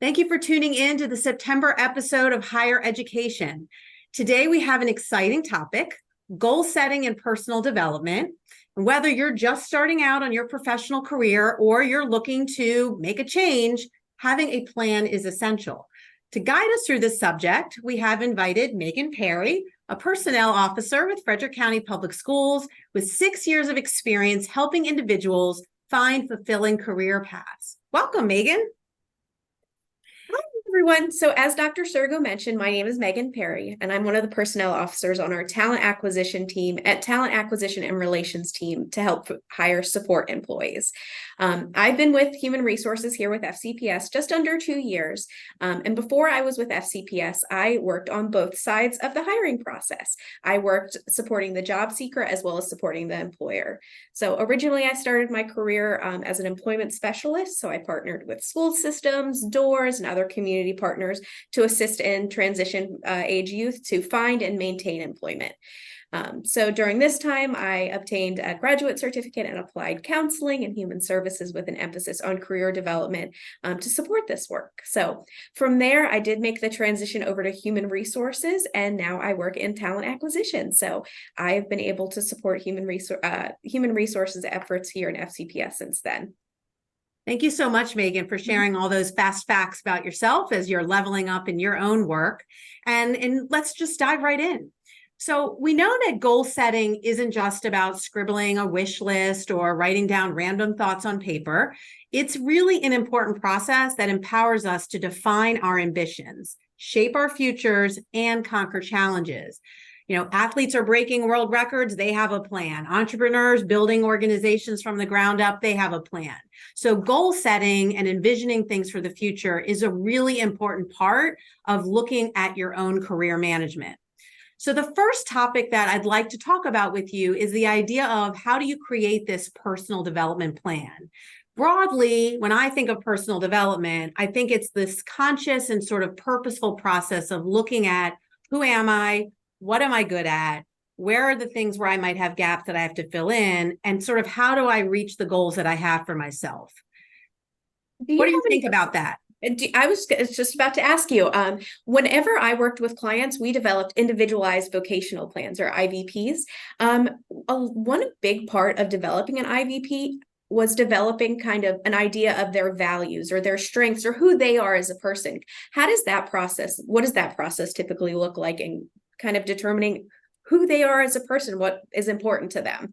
Thank you for tuning in to the September episode of Higher Education. Today, we have an exciting topic, goal setting and personal development. Whether you're just starting out on your professional career or you're looking to make a change, having a plan is essential. To guide us through this subject, we have invited Megan Perry, a personnel officer with Frederick County Public Schools with 6 years of experience helping individuals find fulfilling career paths. Welcome, Megan. Everyone. So as Dr. Sergo mentioned, my name is Megan Perry, and I'm one of the personnel officers on our talent acquisition team at Talent Acquisition and Relations team to help hire support employees. I've been with Human Resources here with FCPS just under 2 years. And before I was with FCPS, I worked on both sides of the hiring process. I worked supporting the job seeker as well as supporting the employer. So originally I started my career as an employment specialist. So I partnered with school systems, doors, and other community partners to assist in transition age youth to find and maintain employment. So during this time, I obtained a graduate certificate in applied counseling and human services with an emphasis on career development to support this work. So from there, I did make the transition over to human resources, and now I work in talent acquisition. So I've been able to support human resources efforts here in FCPS since then. Thank you so much, Megan, for sharing all those fast facts about yourself as you're leveling up in your own work. And let's just dive right in. So we know that goal setting isn't just about scribbling a wish list or writing down random thoughts on paper. It's really an important process that empowers us to define our ambitions, shape our futures, and conquer challenges. Athletes are breaking world records, they have a plan. Entrepreneurs building organizations from the ground up, they have a plan. So goal setting and envisioning things for the future is a really important part of looking at your own career management. So the first topic that I'd like to talk about with you is the idea of how do you create this personal development plan? Broadly, when I think of personal development, I think it's this conscious and sort of purposeful process of looking at who am I? What am I good at? Where are the things where I might have gaps that I have to fill in? And sort of how do I reach the goals that I have for myself? What do you think about that? I was just about to ask you, whenever I worked with clients, we developed individualized vocational plans or IVPs. One big part of developing an IVP was developing kind of an idea of their values or their strengths or who they are as a person. What does that process typically look like in kind of determining who they are as a person, what is important to them?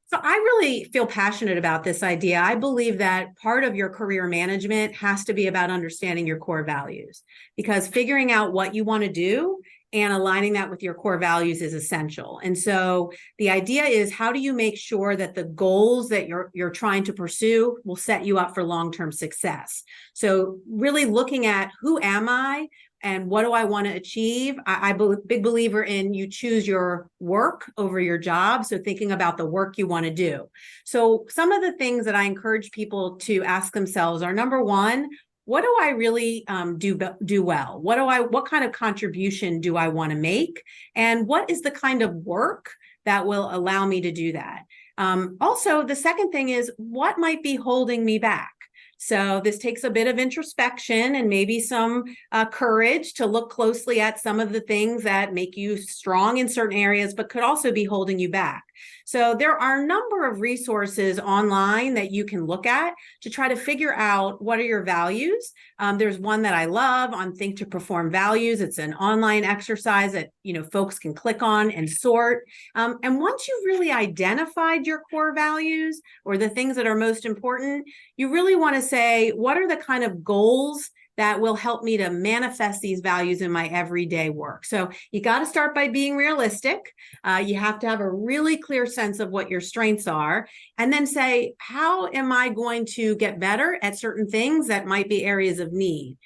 So I really feel passionate about this idea. I believe that part of your career management has to be about understanding your core values, because figuring out what you want to do and aligning that with your core values is essential. And so the idea is, how do you make sure that the goals that you're trying to pursue will set you up for long-term success? So really looking at who am I? And what do I want to achieve? I'm a big believer in you choose your work over your job. So thinking about the work you want to do. So some of the things that I encourage people to ask themselves are, number one, what do I really do well? What kind of contribution do I want to make? And what is the kind of work that will allow me to do that? Also, the second thing is, what might be holding me back? So this takes a bit of introspection and maybe some courage to look closely at some of the things that make you strong in certain areas, but could also be holding you back. So there are a number of resources online that you can look at to try to figure out what are your values. There's one that I love on Think to Perform Values. It's an online exercise that folks can click on and sort. And once you've really identified your core values or the things that are most important, you really want to say, what are the kind of goals that will help me to manifest these values in my everyday work? So you got to start by being realistic. You have to have a really clear sense of what your strengths are, and then say, how am I going to get better at certain things that might be areas of need?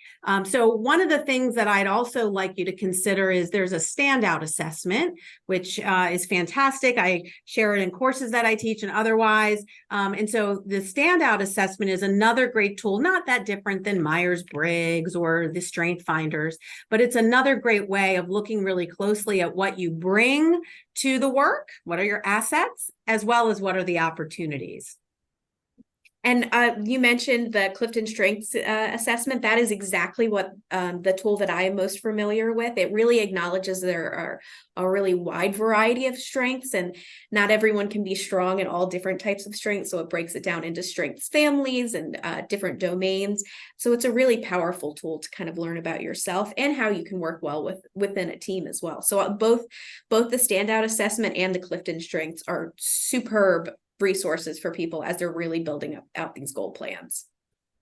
So one of the things that I'd also like you to consider is there's a standout assessment, which is fantastic. I share it in courses that I teach and otherwise. And so the standout assessment is another great tool, not that different than Myers-Briggs or the Strength Finders, but it's another great way of looking really closely at what you bring to the work, what are your assets, as well as what are the opportunities. And you mentioned the Clifton Strengths assessment. That is exactly what the tool that I am most familiar with. It really acknowledges there are a really wide variety of strengths, and not everyone can be strong in all different types of strengths. So it breaks it down into strengths families and different domains. So it's a really powerful tool to kind of learn about yourself and how you can work well within a team as well. So both the standout assessment and the Clifton Strengths are superb resources for people as they're really building out these goal plans.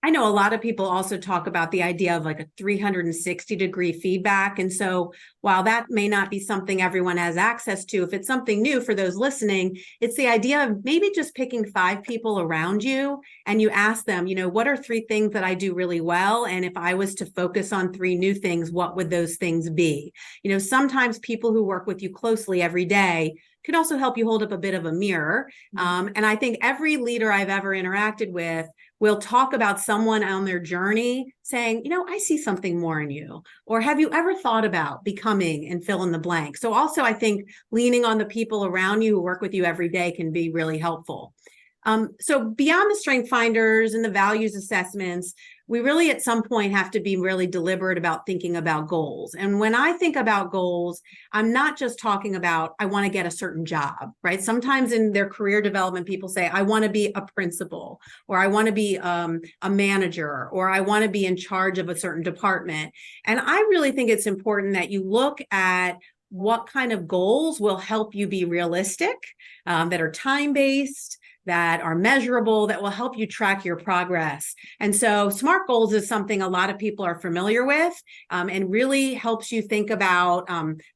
I know a lot of people also talk about the idea of like a 360-degree feedback. And so while that may not be something everyone has access to, if it's something new for those listening, it's the idea of maybe just picking 5 people around you and you ask them, what are 3 things that I do really well? And if I was to focus on 3 new things, what would those things be? Sometimes people who work with you closely every day could also help you hold up a bit of a mirror. And I think every leader I've ever interacted with will talk about someone on their journey saying, I see something more in you. Or have you ever thought about becoming and fill in the blank? So also I think leaning on the people around you who work with you every day can be really helpful. So beyond the strength finders and the values assessments, we really at some point have to be really deliberate about thinking about goals. And when I think about goals, I'm not just talking about, I want to get a certain job, right? Sometimes in their career development, people say, I want to be a principal, or I want to be a manager, or I want to be in charge of a certain department. And I really think it's important that you look at what kind of goals will help you be realistic, that are time-based, that are measurable, that will help you track your progress. And so SMART goals is something a lot of people are familiar with, and really helps you think about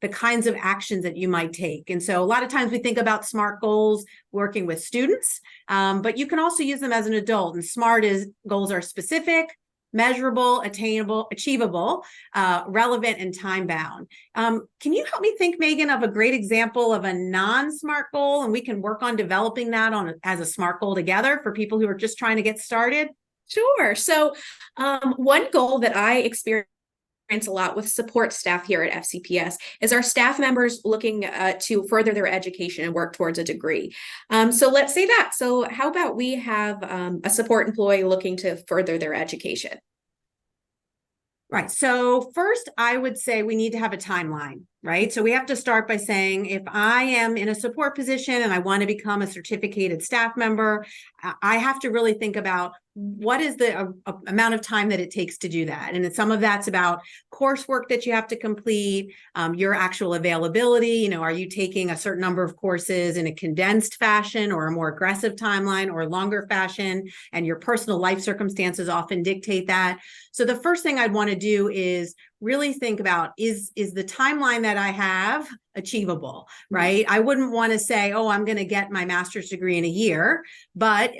the kinds of actions that you might take. And so a lot of times we think about SMART goals working with students, but you can also use them as an adult. And SMART goals are specific, measurable, attainable, achievable, relevant, and time-bound. Can you help me think, Megan, of a great example of a non-SMART goal, and we can work on developing that as a SMART goal together for people who are just trying to get started? Sure. So one goal that I experienced a lot with support staff here at FCPS is our staff members looking to further their education and work towards a degree. So let's say that. So how about we have a support employee looking to further their education? Right. So first, I would say we need to have a timeline, right? So we have to start by saying, if I am in a support position and I want to become a certificated staff member, I have to really think about what is the amount of time that it takes to do that. And some of that's about coursework that you have to complete, your actual availability. Are you taking a certain number of courses in a condensed fashion or a more aggressive timeline or longer fashion? And your personal life circumstances often dictate that. So the first thing I'd want to do is really think about, is the timeline that I have achievable, right? I wouldn't want to say, oh, I'm going to get my master's degree in a year, but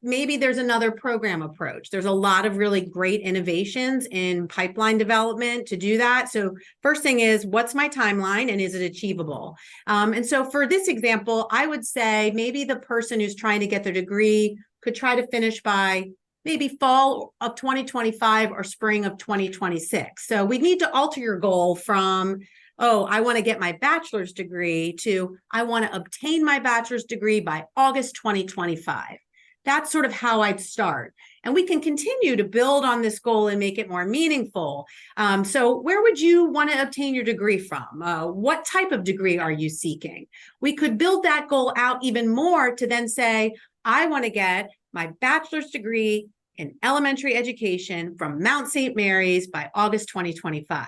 maybe there's another program approach. There's a lot of really great innovations in pipeline development to do that. So first thing is, what's my timeline and is it achievable? And so for this example, I would say maybe the person who's trying to get their degree could try to finish by maybe fall of 2025 or spring of 2026. So we need to alter your goal from, oh, I want to get my bachelor's degree to, I want to obtain my bachelor's degree by August 2025. That's sort of how I'd start. And we can continue to build on this goal and make it more meaningful. So where would you want to obtain your degree from? What type of degree are you seeking? We could build that goal out even more to then say, I want to get my bachelor's degree in elementary education from Mount St. Mary's by August 2025.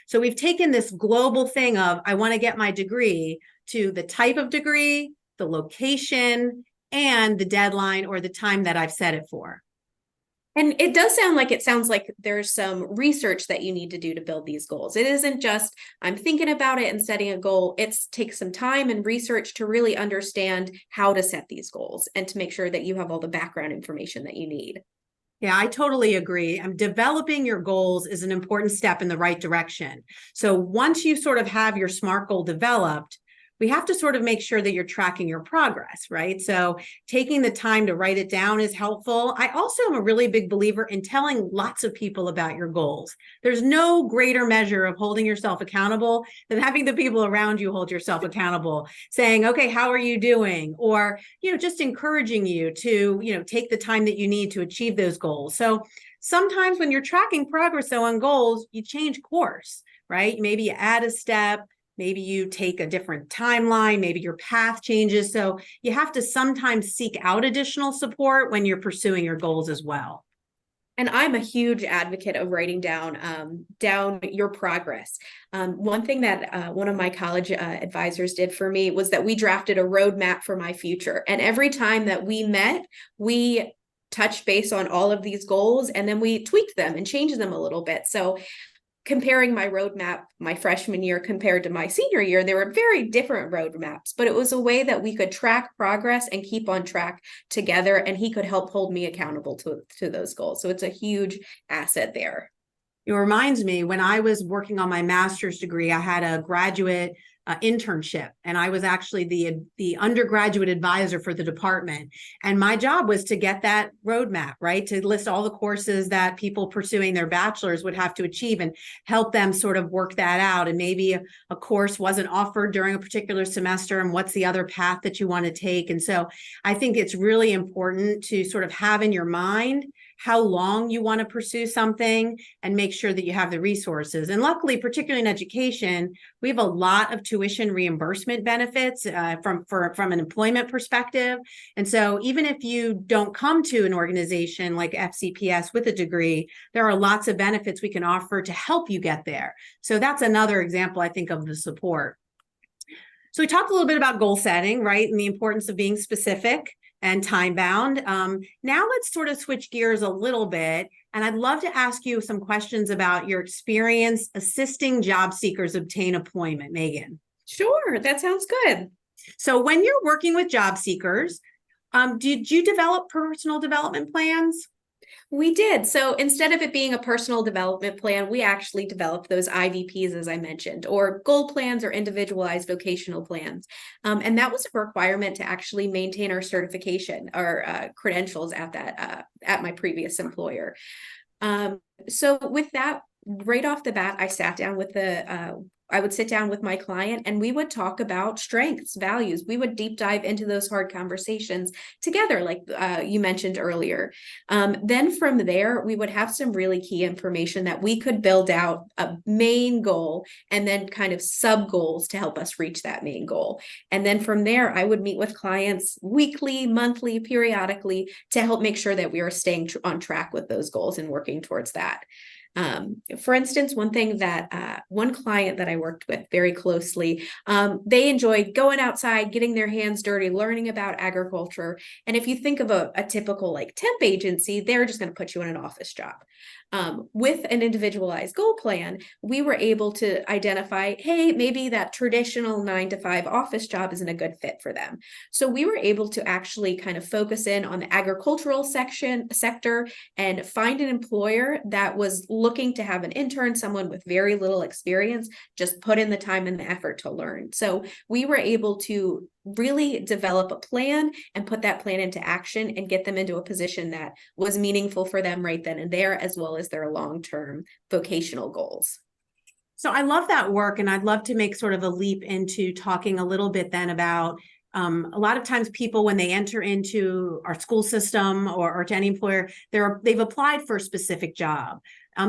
So we've taken this global thing of, I want to get my degree, to the type of degree, the location, and the deadline or the time that I've set it for. And it sounds like there's some research that you need to do to build these goals. It isn't just, I'm thinking about it and setting a goal. It takes some time and research to really understand how to set these goals and to make sure that you have all the background information that you need. Yeah, I totally agree. Developing your goals is an important step in the right direction. So once you sort of have your SMART goal developed, we have to sort of make sure that you're tracking your progress, right? So taking the time to write it down is helpful. I also am a really big believer in telling lots of people about your goals. There's no greater measure of holding yourself accountable than having the people around you hold yourself accountable, saying, okay, how are you doing? Or, just encouraging you to, take the time that you need to achieve those goals. So sometimes when you're tracking progress though on goals, you change course, right? Maybe you add a step, maybe you take a different timeline, maybe your path changes. So you have to sometimes seek out additional support when you're pursuing your goals as well. And I'm a huge advocate of writing down your progress. One thing that one of my college advisors did for me was that we drafted a roadmap for my future. And every time that we met, we touched base on all of these goals, and then we tweaked them and changed them a little bit. So comparing my roadmap my freshman year compared to my senior year, there were very different roadmaps, but it was a way that we could track progress and keep on track together. And he could help hold me accountable to those goals. So it's a huge asset there. It reminds me, when I was working on my master's degree, I had a graduate internship, and I was actually the undergraduate advisor for the department. And my job was to get that roadmap, right? To list all the courses that people pursuing their bachelor's would have to achieve and help them sort of work that out. And maybe a course wasn't offered during a particular semester, and what's the other path that you want to take. And so I think it's really important to sort of have in your mind how long you want to pursue something and make sure that you have the resources. And luckily, particularly in education, we have a lot of tuition reimbursement benefits from an employment perspective. And so even if you don't come to an organization like FCPS with a degree, there are lots of benefits we can offer to help you get there. So that's another example, I think, of the support. So we talked a little bit about goal setting, right? And the importance of being specific and time bound. Now let's sort of switch gears a little bit. And I'd love to ask you some questions about your experience assisting job seekers obtain employment, Megan. Sure, that sounds good. So when you're working with job seekers, did you develop personal development plans? We did. So instead of it being a personal development plan, we actually developed those IVPs, as I mentioned, or goal plans or individualized vocational plans. And that was a requirement to actually maintain our certification, our credentials at my previous employer. So with that, right off the bat, I sat down with I would sit down with my client and we would talk about strengths, values. We would deep dive into those hard conversations together, like you mentioned earlier. Then from there, we would have some really key information that we could build out a main goal and then kind of sub goals to help us reach that main goal. And then from there, I would meet with clients weekly, monthly, periodically to help make sure that we are staying on track with those goals and working towards that. For instance, one client that I worked with very closely, they enjoyed going outside, getting their hands dirty, learning about agriculture. And if you think of a typical like temp agency, they're just going to put you in an office job. With an individualized goal plan, we were able to identify, hey, maybe that traditional 9-to-5 office job isn't a good fit for them. So we were able to actually kind of focus in on the agricultural sector and find an employer that was looking to have an intern, someone with very little experience, just put in the time and the effort to learn. So we were able to really develop a plan and put that plan into action and get them into a position that was meaningful for them right then and there, as well as their long-term vocational goals. So I love that work, and I'd love to make sort of a leap into talking a little bit then about a lot of times people, when they enter into our school system or to any employer, they've applied for a specific job.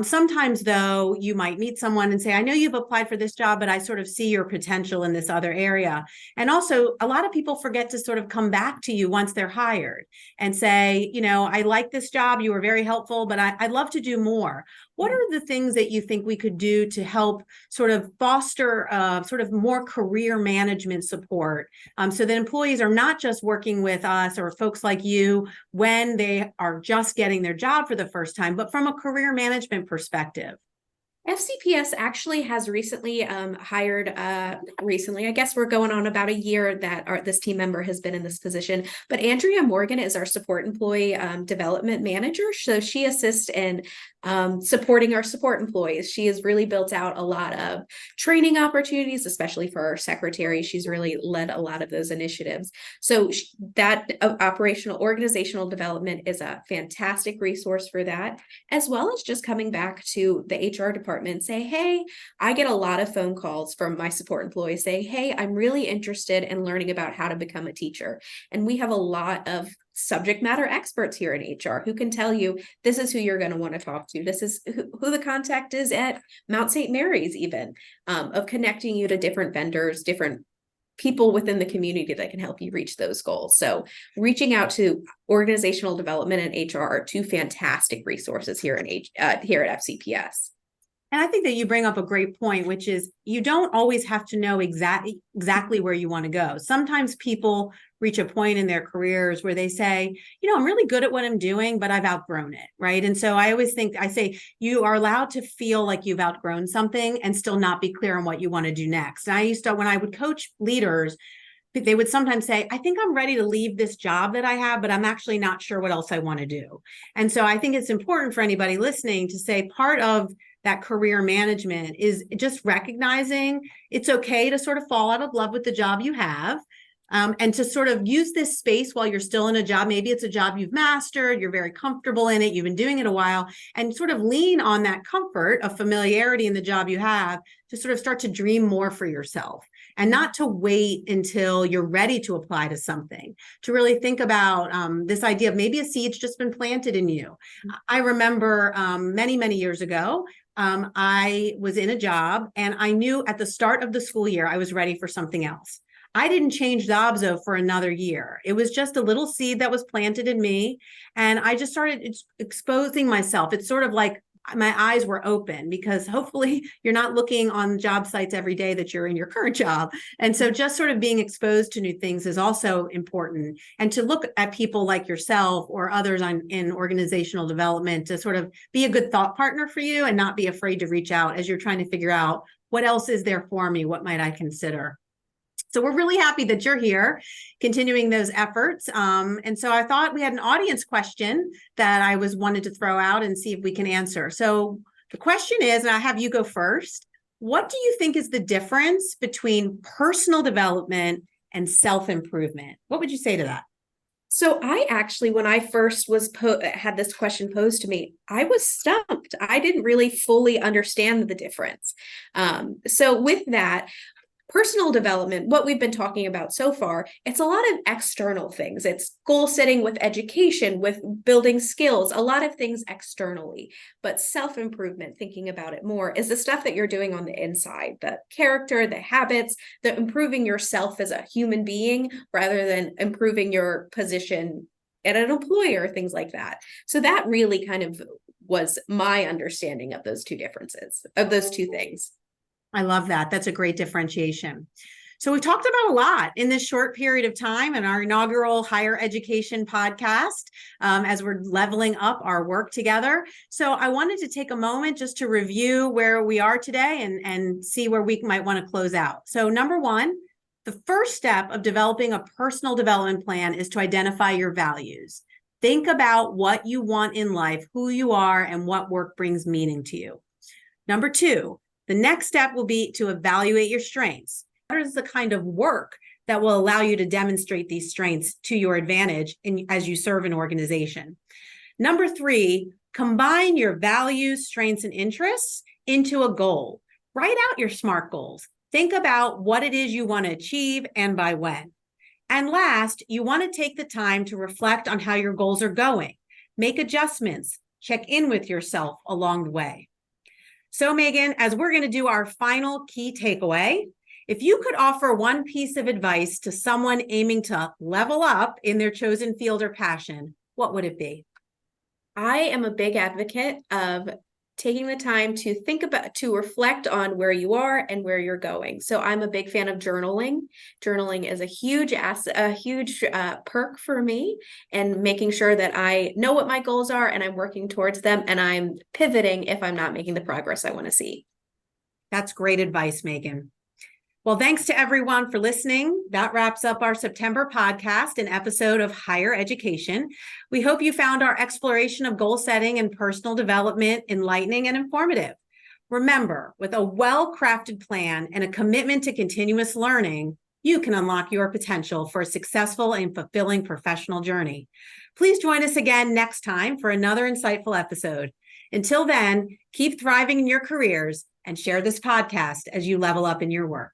Sometimes, though, you might meet someone and say, I know you've applied for this job, but I sort of see your potential in this other area. And also, a lot of people forget to sort of come back to you once they're hired and say, I like this job. You were very helpful, but I'd love to do more. What are the things that you think we could do to help sort of foster sort of more career management support so that employees are not just working with us or folks like you when they are just getting their job for the first time, but from a career management perspective? FCPS actually has recently hired, I guess we're going on about a year that this team member has been in this position, but Andrea Morgan is our support employee development manager. So she assists in supporting our support employees. She has really built out a lot of training opportunities, especially for our secretary. She's really led a lot of those initiatives. So that operational organizational development is a fantastic resource for that, as well as just coming back to the HR department and say, hey, I get a lot of phone calls from my support employees saying, hey, I'm really interested in learning about how to become a teacher. And we have a lot of subject matter experts here in HR who can tell you this is who you're going to want to talk to. This is who the contact is at Mount St. Mary's, even of connecting you to different vendors, different people within the community that can help you reach those goals. So reaching out to organizational development and HR are two fantastic resources here here at FCPS. And I think that you bring up a great point, which is you don't always have to know exactly where you want to go. Sometimes people reach a point in their careers where they say, I'm really good at what I'm doing, but I've outgrown it, right? And so I say you are allowed to feel like you've outgrown something and still not be clear on what you want to do next. And when I would coach leaders, they would sometimes say, I think I'm ready to leave this job that I have, but I'm actually not sure what else I want to do. And so I think it's important for anybody listening to say part of that career management is just recognizing it's okay to sort of fall out of love with the job you have, and to sort of use this space while you're still in a job. Maybe it's a job you've mastered, you're very comfortable in it, you've been doing it a while, and sort of lean on that comfort of familiarity in the job you have to sort of start to dream more for yourself, and not to wait until you're ready to apply to something, to really think about this idea of maybe a seed's just been planted in you. I remember many, many years ago, I was in a job and I knew at the start of the school year, I was ready for something else. I didn't change jobs though for another year. It was just a little seed that was planted in me. And I just started exposing myself. It's sort of like my eyes were open, because hopefully you're not looking on job sites every day that you're in your current job. And so just sort of being exposed to new things is also important. And to look at people like yourself or others in organizational development to sort of be a good thought partner for you and not be afraid to reach out as you're trying to figure out what else is there for me? What might I consider? So we're really happy that you're here continuing those efforts. And so I thought we had an audience question that I wanted to throw out and see if we can answer. So the question is, and I have you go first, what do you think is the difference between personal development and self-improvement? What would you say to that? So I actually, when I first had this question posed to me, I was stumped. I didn't really fully understand the difference. So with that, personal development, what we've been talking about so far, it's a lot of external things. It's goal setting with education, with building skills, a lot of things externally. But self-improvement, thinking about it more, is the stuff that you're doing on the inside, the character, the habits, the improving yourself as a human being rather than improving your position at an employer, things like that. So that really kind of was my understanding of those two differences, of those two things. I love that. That's a great differentiation. So we talked about a lot in this short period of time in our inaugural higher education podcast, as we're leveling up our work together. So I wanted to take a moment just to review where we are today and see where we might want to close out. So number one, the first step of developing a personal development plan is to identify your values. Think about what you want in life, who you are, and what work brings meaning to you. Number two, the next step will be to evaluate your strengths. What is the kind of work that will allow you to demonstrate these strengths to your advantage as you serve an organization? Number three, combine your values, strengths, and interests into a goal. Write out your SMART goals. Think about what it is you want to achieve and by when. And last, you want to take the time to reflect on how your goals are going. Make adjustments. Check in with yourself along the way. So Megan, as we're going to do our final key takeaway, if you could offer one piece of advice to someone aiming to level up in their chosen field or passion, what would it be? I am a big advocate of taking the time to reflect on where you are and where you're going. So I'm a big fan of journaling. Journaling is a huge perk for me, and making sure that I know what my goals are and I'm working towards them, and I'm pivoting if I'm not making the progress I want to see. That's great advice, Megan. Well, thanks to everyone for listening. That wraps up our September podcast and episode of Higher Education. We hope you found our exploration of goal setting and personal development enlightening and informative. Remember, with a well-crafted plan and a commitment to continuous learning, you can unlock your potential for a successful and fulfilling professional journey. Please join us again next time for another insightful episode. Until then, keep thriving in your careers and share this podcast as you level up in your work.